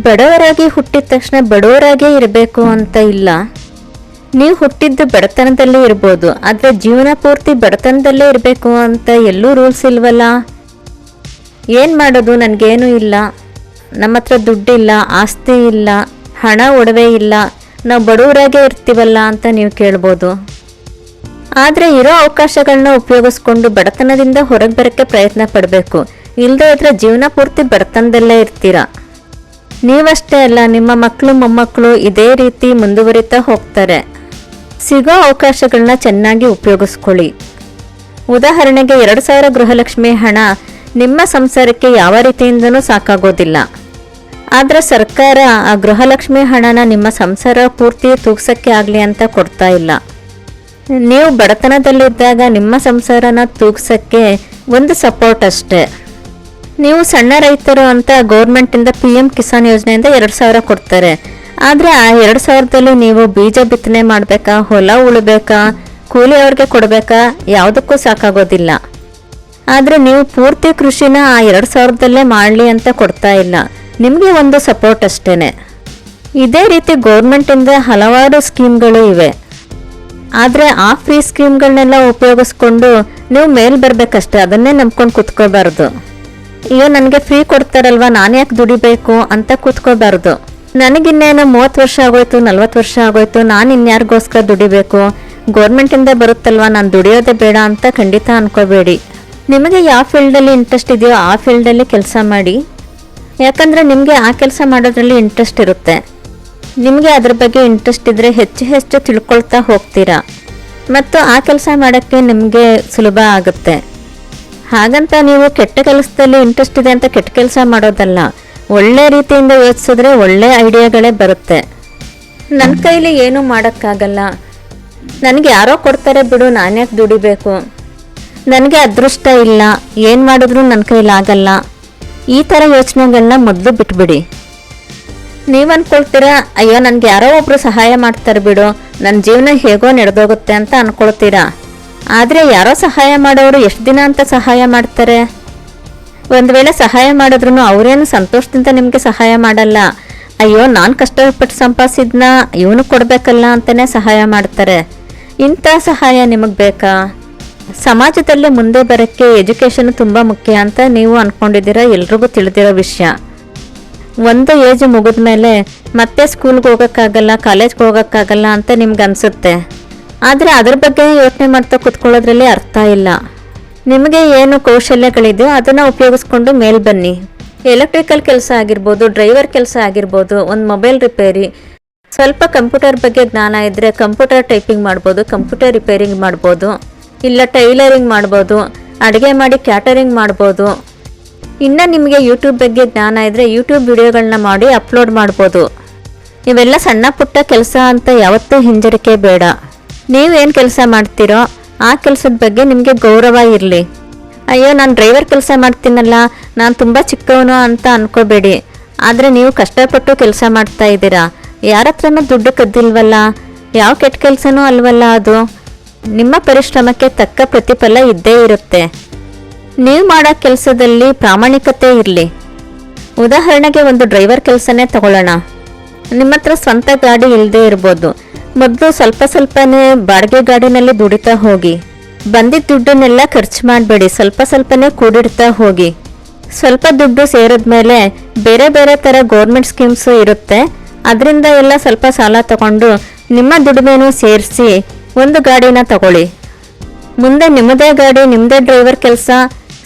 ಬಡವರಾಗಿ ಹುಟ್ಟಿದ ತಕ್ಷಣ ಬಡವರಾಗೇ ಇರಬೇಕು ಅಂತ ಇಲ್ಲ. ನೀವು ಹುಟ್ಟಿದ್ದು ಬಡತನದಲ್ಲೇ ಇರ್ಬೋದು, ಆದರೆ ಜೀವನ ಪೂರ್ತಿ ಬಡತನದಲ್ಲೇ ಇರಬೇಕು ಅಂತ ಎಲ್ಲೂ ರೂಲ್ಸ್ ಇಲ್ವಲ್ಲ. ಏನು ಮಾಡೋದು, ನನಗೇನೂ ಇಲ್ಲ, ನಮ್ಮ ಹತ್ರ ದುಡ್ಡಿಲ್ಲ, ಆಸ್ತಿ ಇಲ್ಲ, ಹಣ ಒಡವೆ ಇಲ್ಲ, ನಾವು ಬಡವರಾಗೇ ಇರ್ತೀವಲ್ಲ ಅಂತ ನೀವು ಕೇಳ್ಬೋದು. ಆದರೆ ಇರೋ ಅವಕಾಶಗಳನ್ನ ಉಪಯೋಗಿಸ್ಕೊಂಡು ಬಡತನದಿಂದ ಹೊರಗೆ ಬರೋಕ್ಕೆ ಪ್ರಯತ್ನ ಪಡಬೇಕು. ಇಲ್ಲದೇ ಇದ್ರೆ ಜೀವನ ಪೂರ್ತಿ ಬಡತನದಲ್ಲೇ ಇರ್ತೀರಾ. ನೀವಷ್ಟೇ ಅಲ್ಲ, ನಿಮ್ಮ ಮಕ್ಕಳು ಮೊಮ್ಮಕ್ಕಳು ಇದೇ ರೀತಿ ಮುಂದುವರಿತಾ ಹೋಗ್ತಾರೆ. ಸಿಗೋ ಅವಕಾಶಗಳನ್ನ ಚೆನ್ನಾಗಿ ಉಪಯೋಗಿಸ್ಕೊಳ್ಳಿ. ಉದಾಹರಣೆಗೆ 2000 ಗೃಹಲಕ್ಷ್ಮಿ ಹಣ ನಿಮ್ಮ ಸಂಸಾರಕ್ಕೆ ಯಾವ ರೀತಿಯಿಂದನೂ ಸಾಕಾಗೋದಿಲ್ಲ. ಆದರೆ ಸರ್ಕಾರ ಆ ಗೃಹಲಕ್ಷ್ಮಿ ಹಣನ ನಿಮ್ಮ ಸಂಸಾರ ಪೂರ್ತಿ ತೂಗ್ಸಕ್ಕೆ ಆಗಲಿ ಅಂತ ಕೊಡ್ತಾ ಇಲ್ಲ. ನೀವು ಬಡತನದಲ್ಲಿದ್ದಾಗ ನಿಮ್ಮ ಸಂಸಾರನ ತೂಗ್ಸಕ್ಕೆ ಒಂದು ಸಪೋರ್ಟ್ ಅಷ್ಟೇ. ನೀವು ಸಣ್ಣ ರೈತರು ಅಂತ ಗೌರ್ಮೆಂಟಿಂದ PM ಕಿಸಾನ್ ಯೋಜನೆಯಿಂದ 2000 ಕೊಡ್ತಾರೆ. ಆದರೆ ಆ 2000ದಲ್ಲಿ ನೀವು ಬೀಜ ಬಿತ್ತನೆ ಮಾಡಬೇಕಾ, ಹೊಲ ಉಳಬೇಕಾ, ಕೂಲಿ ಅವ್ರಿಗೆ ಕೊಡಬೇಕಾ, ಯಾವುದಕ್ಕೂ ಸಾಕಾಗೋದಿಲ್ಲ. ಆದರೆ ನೀವು ಪೂರ್ತಿ ಕೃಷಿನ ಆ 2000ದಲ್ಲೇ ಮಾಡಲಿ ಅಂತ ಕೊಡ್ತಾ ಇಲ್ಲ, ನಿಮಗೆ ಒಂದು ಸಪೋರ್ಟ್ ಅಷ್ಟೇ. ಇದೇ ರೀತಿ ಗೌರ್ಮೆಂಟಿಂದ ಹಲವಾರು ಸ್ಕೀಮ್ಗಳು ಇವೆ. ಆದರೆ ಆ ಫ್ರೀ ಸ್ಕೀಮ್ಗಳನ್ನೆಲ್ಲ ಉಪಯೋಗಿಸ್ಕೊಂಡು ನೀವು ಮೇಲೆ ಬರಬೇಕಷ್ಟೆ, ಅದನ್ನೇ ನಂಬ್ಕೊಂಡು ಕೂತ್ಕೋಬಾರ್ದು. ಅಯ್ಯೋ ನನಗೆ ಫ್ರೀ ಕೊಡ್ತಾರಲ್ವ, ನಾನು ಯಾಕೆ ದುಡಿಬೇಕು ಅಂತ ಕೂತ್ಕೋಬಾರ್ದು. ನನಗಿನ್ನೇನು 30 ವರ್ಷ ಆಗೋಯ್ತು, 40 ವರ್ಷ ಆಗೋಯ್ತು, ನಾನು ಇನ್ಯಾರಿಗೋಸ್ಕರ ದುಡಿಬೇಕು, ಗೌರ್ಮೆಂಟಿಂದ ಬರುತ್ತಲ್ವ, ನಾನು ದುಡಿಯೋದೇ ಬೇಡ ಅಂತ ಖಂಡಿತ ಅನ್ಕೋಬೇಡಿ. ನಿಮಗೆ ಯಾವ ಫೀಲ್ಡಲ್ಲಿ ಇಂಟ್ರೆಸ್ಟ್ ಇದೆಯೋ ಆ ಫೀಲ್ಡಲ್ಲಿ ಕೆಲಸ ಮಾಡಿ. ಯಾಕಂದರೆ ನಿಮಗೆ ಆ ಕೆಲಸ ಮಾಡೋದ್ರಲ್ಲಿ ಇಂಟ್ರೆಸ್ಟ್ ಇರುತ್ತೆ. ನಿಮಗೆ ಅದ್ರ ಬಗ್ಗೆ ಇಂಟ್ರೆಸ್ಟ್ ಇದ್ದರೆ ಹೆಚ್ಚು ಹೆಚ್ಚು ತಿಳ್ಕೊಳ್ತಾ ಹೋಗ್ತೀರಾ ಮತ್ತು ಆ ಕೆಲಸ ಮಾಡೋಕ್ಕೆ ನಿಮಗೆ ಸುಲಭ ಆಗುತ್ತೆ. ಹಾಗಂತ ನೀವು ಕೆಟ್ಟ ಕೆಲಸದಲ್ಲಿ ಇಂಟ್ರೆಸ್ಟ್ ಇದೆ ಅಂತ ಕೆಟ್ಟ ಕೆಲಸ ಮಾಡೋದಲ್ಲ. ಒಳ್ಳೆ ರೀತಿಯಿಂದ ಯೋಚಿಸಿದ್ರೆ ಒಳ್ಳೆ ಐಡಿಯಾಗಳೇ ಬರುತ್ತೆ. ನನ್ನ ಕೈಲಿ ಏನೂ ಮಾಡೋಕ್ಕಾಗಲ್ಲ, ನನಗೆ ಯಾರೋ ಕೊಡ್ತಾರೆ ಬಿಡು, ನಾನ್ಯಾಕೆ ದುಡಿಬೇಕು, ನನಗೆ ಅದೃಷ್ಟ ಇಲ್ಲ, ಏನು ಮಾಡಿದ್ರೂ ನನ್ನ ಕೈಲಾಗಲ್ಲ, ಈ ಥರ ಯೋಚನೆಗಳನ್ನ ಮೊದಲು ಬಿಟ್ಬಿಡಿ. ನೀವು ಅಂದ್ಕೊಳ್ತೀರಾ ಅಯ್ಯೋ ನನಗೆ ಯಾರೋ ಒಬ್ಬರು ಸಹಾಯ ಮಾಡ್ತಾರೆ ಬಿಡು, ನನ್ನ ಜೀವನ ಹೇಗೋ ನಡೆದೋಗುತ್ತೆ ಅಂತ ಅಂದ್ಕೊಳ್ತೀರಾ. ಆದರೆ ಯಾರೋ ಸಹಾಯ ಮಾಡೋರು ಎಷ್ಟು ದಿನ ಅಂತ ಸಹಾಯ ಮಾಡ್ತಾರೆ? ಒಂದು ವೇಳೆ ಸಹಾಯ ಮಾಡಿದ್ರು ಅವರೇನು ಸಂತೋಷದಿಂದ ನಿಮಗೆ ಸಹಾಯ ಮಾಡಲ್ಲ. ಅಯ್ಯೋ ನಾನು ಕಷ್ಟಪಟ್ಟು ಸಂಪಾದಿಸಿದ್ನ ಇವನು ಕೊಡಬೇಕಲ್ಲ ಅಂತಲೇ ಸಹಾಯ ಮಾಡ್ತಾರೆ. ಇಂಥ ಸಹಾಯ ನಿಮಗೆ ಬೇಕಾ? ಸಮಾಜದಲ್ಲಿ ಮುಂದೆ ಬರೋಕ್ಕೆ ಎಜುಕೇಷನ್ ತುಂಬ ಮುಖ್ಯ ಅಂತ ನೀವು ಅಂದ್ಕೊಂಡಿದ್ದೀರಾ, ಎಲ್ರಿಗೂ ತಿಳಿದಿರೋ ವಿಷಯ. ಒಂದು ಏಜ್ ಮುಗಿದ ಮೇಲೆ ಮತ್ತೆ ಸ್ಕೂಲ್ಗೆ ಹೋಗೋಕ್ಕಾಗಲ್ಲ, ಕಾಲೇಜ್ಗೆ ಹೋಗೋಕ್ಕಾಗಲ್ಲ ಅಂತ ನಿಮ್ಗೆ ಅನಿಸುತ್ತೆ. ಆದರೆ ಅದ್ರ ಬಗ್ಗೆ ಯೋಚನೆ ಮಾಡ್ತಾ ಕೂತ್ಕೊಳ್ಳೋದ್ರಲ್ಲಿ ಅರ್ಥ ಇಲ್ಲ. ನಿಮಗೆ ಏನು ಕೌಶಲ್ಯಗಳಿದೆಯೋ ಅದನ್ನು ಉಪಯೋಗಿಸ್ಕೊಂಡು ಮೇಲೆ ಬನ್ನಿ. ಎಲೆಕ್ಟ್ರಿಕಲ್ ಕೆಲಸ ಆಗಿರ್ಬೋದು, ಡ್ರೈವರ್ ಕೆಲಸ ಆಗಿರ್ಬೋದು, ಒಂದು ಮೊಬೈಲ್ ರಿಪೇರಿ, ಸ್ವಲ್ಪ ಕಂಪ್ಯೂಟರ್ ಬಗ್ಗೆ ಜ್ಞಾನ ಇದ್ದರೆ ಕಂಪ್ಯೂಟರ್ ಟೈಪಿಂಗ್ ಮಾಡ್ಬೋದು, ಕಂಪ್ಯೂಟರ್ ರಿಪೇರಿಂಗ್ ಮಾಡ್ಬೋದು, ಇಲ್ಲ ಟೈಲರಿಂಗ್ ಮಾಡ್ಬೋದು, ಅಡುಗೆ ಮಾಡಿ ಕ್ಯಾಟರಿಂಗ್ ಮಾಡ್ಬೋದು. ಇನ್ನು ನಿಮಗೆ ಯೂಟ್ಯೂಬ್ ಬಗ್ಗೆ ಜ್ಞಾನ ಇದ್ದರೆ ಯೂಟ್ಯೂಬ್ ವಿಡಿಯೋಗಳನ್ನ ಮಾಡಿ ಅಪ್ಲೋಡ್ ಮಾಡ್ಬೋದು. ಇವೆಲ್ಲ ಸಣ್ಣ ಪುಟ್ಟ ಕೆಲಸ ಅಂತ ಯಾವತ್ತೂ ಹಿಂಜರಿಕೆ ಬೇಡ. ನೀವೇನು ಕೆಲಸ ಮಾಡ್ತೀರೋ ಆ ಕೆಲಸದ ಬಗ್ಗೆ ನಿಮಗೆ ಗೌರವ ಇರಲಿ. ಅಯ್ಯೋ ನಾನು ಡ್ರೈವರ್ ಕೆಲಸ ಮಾಡ್ತೀನಲ್ಲ, ನಾನು ತುಂಬ ಚಿಕ್ಕವನು ಅಂತ ಅನ್ಕೋಬೇಡಿ. ಆದರೆ ನೀವು ಕಷ್ಟಪಟ್ಟು ಕೆಲಸ ಮಾಡ್ತಾ ಇದ್ದೀರಾ, ಯಾರ ಹತ್ರನೂ ದುಡ್ಡು ಕದ್ದಿಲ್ವಲ್ಲ, ಯಾವ ಕೆಟ್ಟ ಕೆಲಸನೂ ಅಲ್ವಲ್ಲ. ಅದು ನಿಮ್ಮ ಪರಿಶ್ರಮಕ್ಕೆ ತಕ್ಕ ಪ್ರತಿಫಲ ಇದ್ದೇ ಇರುತ್ತೆ. ನೀವು ಮಾಡೋ ಕೆಲಸದಲ್ಲಿ ಪ್ರಾಮಾಣಿಕತೆ ಇರಲಿ. ಉದಾಹರಣೆಗೆ ಒಂದು ಡ್ರೈವರ್ ಕೆಲಸನೇ ತಗೊಳ್ಳೋಣ. ನಿಮ್ಮ ಹತ್ರ ಸ್ವಂತ ಗಾಡಿ ಇಲ್ಲದೆ ಇರ್ಬೋದು. ಮೊದಲು ಸ್ವಲ್ಪ ಸ್ವಲ್ಪನೇ ಬಾಡಿಗೆ ಗಾಡಿನಲ್ಲಿ ದುಡಿತಾ ಹೋಗಿ. ಬಂದಿದ್ದ ದುಡ್ಡನ್ನೆಲ್ಲ ಖರ್ಚು ಮಾಡಬೇಡಿ, ಸ್ವಲ್ಪ ಸ್ವಲ್ಪನೇ ಕೂಡಿಡ್ತಾ ಹೋಗಿ. ಸ್ವಲ್ಪ ದುಡ್ಡು ಸೇರಿದ್ಮೇಲೆ ಬೇರೆ ಬೇರೆ ಥರ ಗೌರ್ಮೆಂಟ್ ಸ್ಕೀಮ್ಸು ಇರುತ್ತೆ, ಅದರಿಂದ ಎಲ್ಲ ಸ್ವಲ್ಪ ಸಾಲ ತಗೊಂಡು ನಿಮ್ಮ ದುಡಿಮೆನೂ ಸೇರಿಸಿ ಒಂದು ಗಾಡಿನ ತಗೊಳ್ಳಿ. ಮುಂದೆ ನಿಮ್ಮದೇ ಗಾಡಿ, ನಿಮ್ಮದೇ ಡ್ರೈವರ್ ಕೆಲಸ,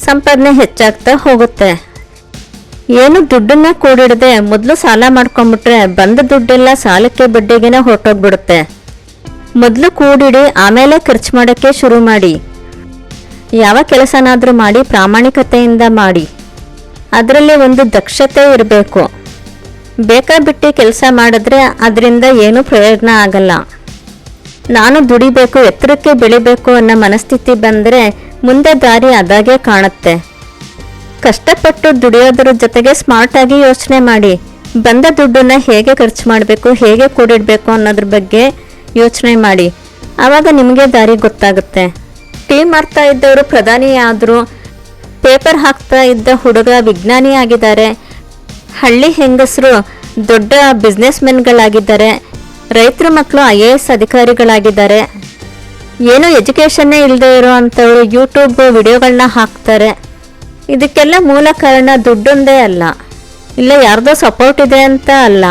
ಸಂಪಾದನೆ ಹೆಚ್ಚಾಗ್ತಾ ಹೋಗುತ್ತೆ. ಏನು ದುಡ್ಡನ್ನ ಕೂಡಿಡದೆ ಮೊದಲು ಸಾಲ ಮಾಡ್ಕೊಂಬಿಟ್ರೆ ಬಂದ ದುಡ್ಡೆಲ್ಲ ಸಾಲಕ್ಕೆ ಬಡ್ಡಿಗೆನೇ ಹೊರಟೋಗ್ಬಿಡುತ್ತೆ. ಮೊದಲು ಕೂಡಿಡಿ, ಆಮೇಲೆ ಖರ್ಚು ಮಾಡೋಕ್ಕೆ ಶುರು ಮಾಡಿ. ಯಾವ ಕೆಲಸನಾದರೂ ಮಾಡಿ ಪ್ರಾಮಾಣಿಕತೆಯಿಂದ ಮಾಡಿ. ಅದರಲ್ಲಿ ಒಂದು ದಕ್ಷತೆ ಇರಬೇಕು. ಬೇಕಾಬಿಟ್ಟು ಕೆಲಸ ಮಾಡಿದ್ರೆ ಅದರಿಂದ ಏನೂ ಪ್ರಯೋಜನ ಆಗಲ್ಲ. ನಾನು ದುಡಿಬೇಕು, ಎತ್ತರಕ್ಕೆ ಬೆಳಿಬೇಕು ಅನ್ನೋ ಮನಸ್ಥಿತಿ ಬಂದರೆ ಮುಂದೆ ದಾರಿ ಅದಾಗೆ ಕಾಣುತ್ತೆ. ಕಷ್ಟಪಟ್ಟು ದುಡಿಯೋದ್ರ ಜೊತೆಗೆ ಸ್ಮಾರ್ಟಾಗಿ ಯೋಚನೆ ಮಾಡಿ. ಬಂದ ದುಡ್ಡನ್ನ ಹೇಗೆ ಖರ್ಚು ಮಾಡಬೇಕು, ಹೇಗೆ ಕೂಡಿಡಬೇಕು ಅನ್ನೋದ್ರ ಬಗ್ಗೆ ಯೋಚನೆ ಮಾಡಿ. ಆವಾಗ ನಿಮಗೆ ದಾರಿ ಗೊತ್ತಾಗುತ್ತೆ. ಟೀ ಮಾಡ್ತಾ ಇದ್ದವರು ಪ್ರಧಾನಿ ಆದರು, ಪೇಪರ್ ಹಾಕ್ತಾ ಇದ್ದ ಹುಡುಗ ವಿಜ್ಞಾನಿ ಆಗಿದ್ದಾರೆ, ಹಳ್ಳಿ ಹೆಂಗಸರು ದೊಡ್ಡ ಬಿಸ್ನೆಸ್ ಮೆನ್ಗಳಾಗಿದ್ದಾರೆ, ರೈತರ ಮಕ್ಕಳು IAS ಅಧಿಕಾರಿಗಳಾಗಿದ್ದಾರೆ. ಏನೋ ಎಜುಕೇಷನ್ನೇ ಇಲ್ಲದೆ ಇರೋ ಅಂಥವ್ರು ಯೂಟ್ಯೂಬ್ ವಿಡಿಯೋಗಳನ್ನ ಹಾಕ್ತಾರೆ. ಇದಕ್ಕೆಲ್ಲ ಮೂಲ ಕಾರಣ ದುಡ್ಡೊಂದೇ ಅಲ್ಲ, ಇಲ್ಲ ಯಾರ್ದೋ ಸಪೋರ್ಟ್ ಇದೆ ಅಂತ ಅಲ್ಲ.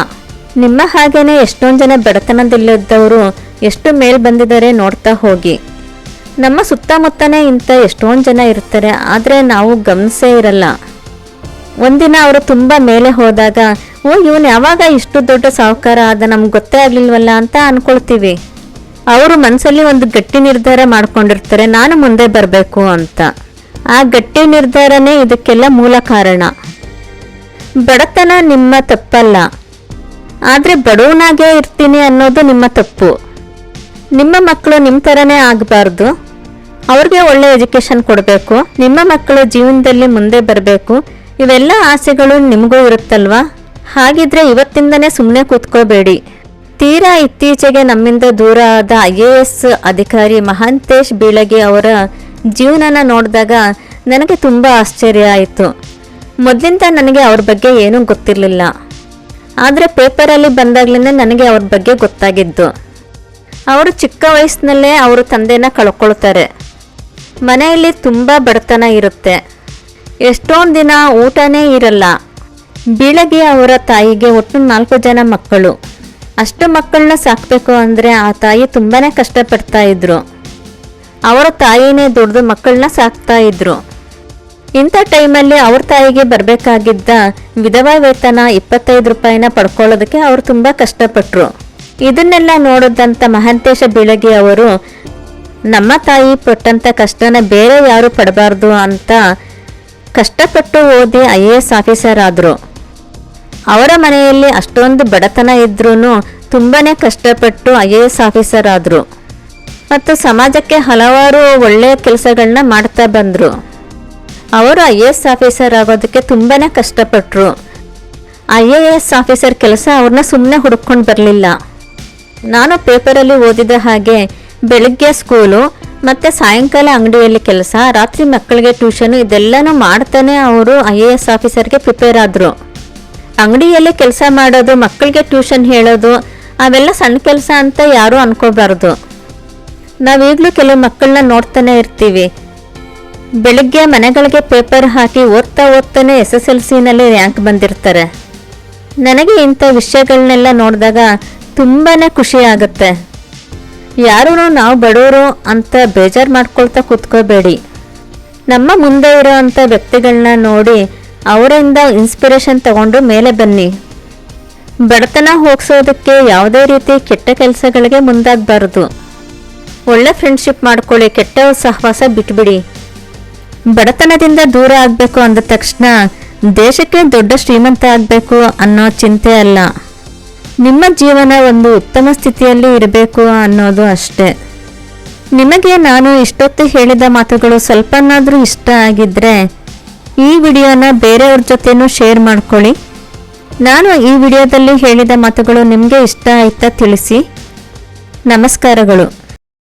ನಿಮ್ಮ ಹಾಗೇನೆ ಎಷ್ಟೊಂದು ಜನ ಬಡತನದಲ್ಲಿದ್ದವರು ಎಷ್ಟು ಮೇಲ್ ಬಂದಿದ್ದಾರೆ ನೋಡ್ತಾ ಹೋಗಿ. ನಮ್ಮ ಸುತ್ತಮುತ್ತನೇ ಇಂಥ ಎಷ್ಟೊಂದು ಜನ ಇರ್ತಾರೆ, ಆದರೆ ನಾವು ಗಮನಿಸೇ ಇರಲ್ಲ. ಒಂದಿನ ಅವರು ತುಂಬ ಮೇಲೆ ಹೋದಾಗ ಇವನು ಯಾವಾಗ ಇಷ್ಟು ದೊಡ್ಡ ಸಾಹುಕಾರ ಆದ, ನಮ್ಗೆ ಗೊತ್ತೇ ಆಗಲಿಲ್ವಲ್ಲ ಅಂತ ಅಂದ್ಕೊಳ್ತೀವಿ. ಅವರು ಮನಸ್ಸಲ್ಲಿ ಒಂದು ಗಟ್ಟಿ ನಿರ್ಧಾರ ಮಾಡ್ಕೊಂಡಿರ್ತಾರೆ, ನಾನು ಮುಂದೆ ಬರಬೇಕು ಅಂತ. ಆ ಗಟ್ಟಿ ನಿರ್ಧಾರನೇ ಇದಕ್ಕೆಲ್ಲ ಮೂಲ ಕಾರಣ. ಬಡತನ ನಿಮ್ಮ ತಪ್ಪಲ್ಲ, ಆದರೆ ಬಡವನಾಗೇ ಇರ್ತೀನಿ ಅನ್ನೋದು ನಿಮ್ಮ ತಪ್ಪು. ನಿಮ್ಮ ಮಕ್ಕಳು ನಿಮ್ಮ ಥರನೇ ಆಗಬಾರ್ದು, ಅವ್ರಿಗೆ ಒಳ್ಳೆ ಎಜುಕೇಷನ್ ಕೊಡಬೇಕು, ನಿಮ್ಮ ಮಕ್ಕಳು ಜೀವನದಲ್ಲಿ ಮುಂದೆ ಬರಬೇಕು, ಇವೆಲ್ಲ ಆಸೆಗಳು ನಿಮಗೂ ಇರುತ್ತಲ್ವಾ? ಹಾಗಿದ್ರೆ ಇವತ್ತಿಂದನೇ ಸುಮ್ಮನೆ ಕೂತ್ಕೋಬೇಡಿ. ತೀರಾ ಇತ್ತೀಚೆಗೆ ನಮ್ಮಿಂದ ದೂರ ಆದ IAS ಅಧಿಕಾರಿ ಮಹಾಂತೇಶ್ ಬೀಳಗಿ ಅವರ ಜೀವನನ ನೋಡಿದಾಗ ನನಗೆ ತುಂಬ ಆಶ್ಚರ್ಯ ಆಯಿತು. ಮೊದಲಿಂದ ನನಗೆ ಅವ್ರ ಬಗ್ಗೆ ಏನೂ ಗೊತ್ತಿರಲಿಲ್ಲ, ಆದರೆ ಪೇಪರಲ್ಲಿ ಬಂದಾಗಲೇ ನನಗೆ ಅವ್ರ ಬಗ್ಗೆ ಗೊತ್ತಾಗಿದ್ದು. ಅವರು ಚಿಕ್ಕ ವಯಸ್ಸಿನಲ್ಲೇ ಅವರು ತಂದೆನ ಕಳ್ಕೊಳ್ತಾರೆ. ಮನೆಯಲ್ಲಿ ತುಂಬ ಬಡತನ ಇರುತ್ತೆ, ಎಷ್ಟೊಂದು ದಿನ ಊಟನೇ ಇರಲ್ಲ. ಬೀಳಗಿ ಅವರ ತಾಯಿಗೆ ಒಟ್ಟು 4 ಜನ ಮಕ್ಕಳು. ಅಷ್ಟು ಮಕ್ಕಳನ್ನ ಸಾಕಬೇಕು ಅಂದರೆ ಆ ತಾಯಿ ತುಂಬಾ ಕಷ್ಟಪಡ್ತಾ ಇದ್ರು. ಅವರ ತಾಯಿನೇ ದುಡ್ದು ಮಕ್ಕಳನ್ನ ಸಾಕ್ತಾ ಇದ್ರು. ಇಂಥ ಟೈಮಲ್ಲಿ ಅವ್ರ ತಾಯಿಗೆ ಬರಬೇಕಾಗಿದ್ದ ವಿಧವಾ ವೇತನ 25 ರೂಪಾಯಿನ ಪಡ್ಕೊಳ್ಳೋದಕ್ಕೆ ಅವರು ತುಂಬ ಕಷ್ಟಪಟ್ಟರು. ಇದನ್ನೆಲ್ಲ ನೋಡಿದಂಥ ಮಹಾಂತೇಶ ಬೀಳಗಿ ಅವರು ನಮ್ಮ ತಾಯಿ ಪಟ್ಟಂಥ ಕಷ್ಟನ ಬೇರೆ ಯಾರು ಪಡಬಾರ್ದು ಅಂತ ಕಷ್ಟಪಟ್ಟು ಓದಿ IAS ಆಫೀಸರ್ ಆದರು. ಅವರ ಮನೆಯಲ್ಲಿ ಅಷ್ಟೊಂದು ಬಡತನ ಇದ್ರೂ ತುಂಬಾ ಕಷ್ಟಪಟ್ಟು IAS ಆಫೀಸರ್ ಆದರು ಮತ್ತು ಸಮಾಜಕ್ಕೆ ಹಲವಾರು ಒಳ್ಳೆಯ ಕೆಲಸಗಳನ್ನ ಮಾಡ್ತಾ ಬಂದರು. ಅವರು IAS ಆಫೀಸರ್ ಆಗೋದಕ್ಕೆ ತುಂಬಾ ಕಷ್ಟಪಟ್ಟರು. IAS ಆಫೀಸರ್ ಕೆಲಸ ಅವ್ರನ್ನ ಸುಮ್ಮನೆ ಹುಡುಕೊಂಡು ಬರಲಿಲ್ಲ. ನಾನು ಪೇಪರಲ್ಲಿ ಓದಿದ ಹಾಗೆ ಬೆಳಗ್ಗೆ ಸ್ಕೂಲು ಮತ್ತು ಸಾಯಂಕಾಲ ಅಂಗಡಿಯಲ್ಲಿ ಕೆಲಸ, ರಾತ್ರಿ ಮಕ್ಕಳಿಗೆ ಟ್ಯೂಷನು, ಇದೆಲ್ಲನೂ ಮಾಡ್ತಾನೆ ಅವರು IAS ಆಫೀಸರ್ಗೆ ಪ್ರಿಪೇರ್ ಆದರು. ಅಂಗಡಿಯಲ್ಲಿ ಕೆಲಸ ಮಾಡೋದು, ಮಕ್ಕಳಿಗೆ ಟ್ಯೂಷನ್ ಹೇಳೋದು ಅವೆಲ್ಲ ಸಣ್ಣ ಕೆಲಸ ಅಂತ ಯಾರೂ ಅನ್ಕೋಬಾರ್ದು. ನಾವೀಗಲೂ ಕೆಲವು ಮಕ್ಕಳನ್ನ ನೋಡ್ತಾನೆ ಇರ್ತೀವಿ. ಬೆಳಗ್ಗೆ ಮನೆಗಳಿಗೆ ಪೇಪರ್ ಹಾಕಿ ಓದ್ತಾನೆ SSLCನಲ್ಲಿ ರ್ಯಾಂಕ್ ಬಂದಿರ್ತಾರೆ. ನನಗೆ ಇಂಥ ವಿಷಯಗಳನ್ನೆಲ್ಲ ನೋಡಿದಾಗ ತುಂಬಾ ಖುಷಿ ಆಗುತ್ತೆ. ಯಾರೂ ನಾವು ಬಡವರು ಅಂತ ಬೇಜಾರು ಮಾಡ್ಕೊಳ್ತಾ ಕೂತ್ಕೋಬೇಡಿ. ನಮ್ಮ ಮುಂದೆ ಇರೋ ಅಂಥ ವ್ಯಕ್ತಿಗಳನ್ನ ನೋಡಿ ಅವರಿಂದ ಇನ್ಸ್ಪಿರೇಷನ್ ತಗೊಂಡು ಮೇಲೆ ಬನ್ನಿ. ಬಡತನ ಹೋಗ್ಸೋದಕ್ಕೆ ಯಾವುದೇ ರೀತಿ ಕೆಟ್ಟ ಕೆಲಸಗಳಿಗೆ ಮುಂದಾಗಬಾರ್ದು. ಒಳ್ಳೆ ಫ್ರೆಂಡ್ಶಿಪ್ ಮಾಡ್ಕೊಳ್ಳಿ, ಕೆಟ್ಟ ಸಹವಾಸ ಬಿಟ್ಬಿಡಿ. ಬಡತನದಿಂದ ದೂರ ಆಗಬೇಕು ಅಂದ ತಕ್ಷಣ ದೇಶಕ್ಕೆ ದೊಡ್ಡ ಶ್ರೀಮಂತ ಆಗಬೇಕು ಅನ್ನೋ ಚಿಂತೆ ಅಲ್ಲ, ನಿಮ್ಮ ಜೀವನ ಒಂದು ಉತ್ತಮ ಸ್ಥಿತಿಯಲ್ಲಿ ಇರಬೇಕು ಅನ್ನೋದು ಅಷ್ಟೇ. ನಿಮಗೆ ನಾನು ಇಷ್ಟೊತ್ತು ಹೇಳಿದ ಮಾತುಗಳು ಸ್ವಲ್ಪನಾದರೂ ಇಷ್ಟ ಆಗಿದ್ದರೆ ಈ ವಿಡಿಯೋನ ಬೇರೆಯವ್ರ ಜೊತೆನೂ ಶೇರ್ ಮಾಡ್ಕೊಳ್ಳಿ. ನಾನು ಈ ವಿಡಿಯೋದಲ್ಲಿ ಹೇಳಿದ ಮಾತುಗಳು ನಿಮಗೆ ಇಷ್ಟ ಆಯ್ತಾ ತಿಳಿಸಿ. ನಮಸ್ಕಾರಗಳು.